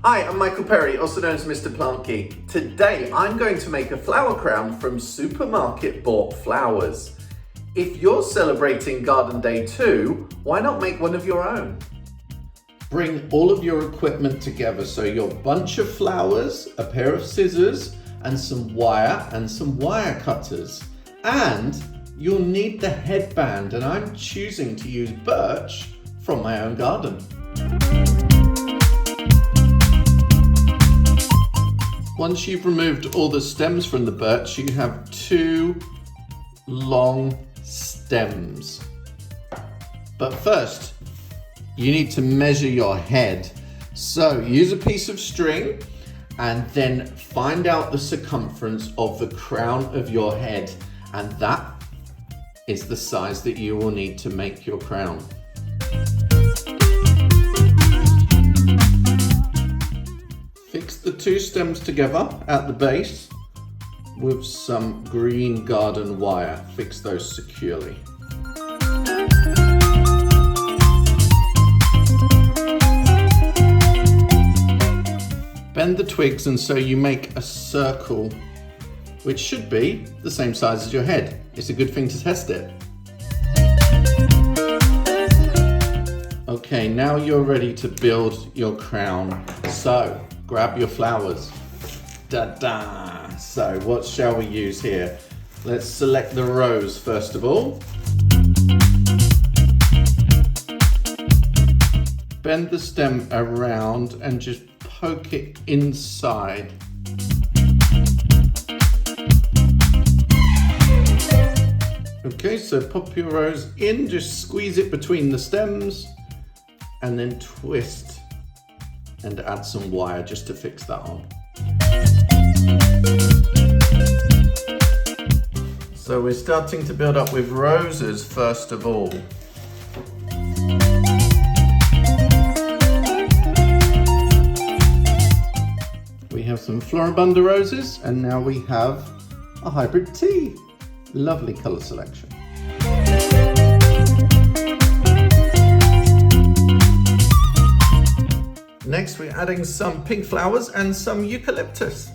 Hi, I'm Michael Perry, also known as Mr. Plant Geek. Today, I'm going to make a flower crown from supermarket bought flowers. If you're celebrating Garden Day too, why not make one of your own? Bring all of your equipment together. So your bunch of flowers, a pair of scissors, and some wire cutters. And you'll need the headband, and I'm choosing to use birch from my own garden. Once you've removed all the stems from the birch, you have two long stems. But first, you need to measure your head. So use a piece of string and then find out the circumference of the crown of your head. And that is the size that you will need to make your crown. Fix the two stems together at the base with some green garden wire. Fix those securely. Bend the twigs and so you make a circle which should be the same size as your head. It's a good thing to test it. Okay, now you're ready to build your crown. So, grab your flowers. Da-da! So, what shall we use here? Let's select the rose first of all. Bend the stem around and just poke it inside. Okay, so pop your rose in, just squeeze it between the stems and then twist and add some wire just to fix that on. So we're starting to build up with roses first of all. We have some Floribunda roses and now we have a hybrid tea. Lovely colour selection. Next we're adding some pink flowers and some eucalyptus.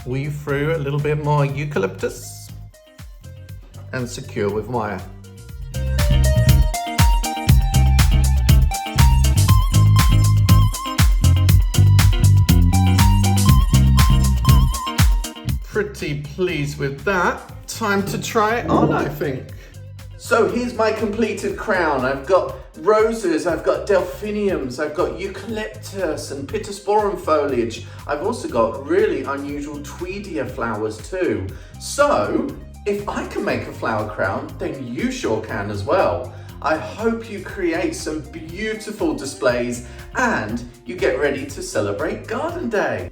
Weave through a little bit more eucalyptus and secure with wire. Pretty pleased with that. Time to try it on, I think. So here's my completed crown. I've got roses, I've got delphiniums, I've got eucalyptus and pittosporum foliage. I've also got really unusual tweedia flowers too. So if I can make a flower crown, then you sure can as well. I hope you create some beautiful displays and you get ready to celebrate Garden Day.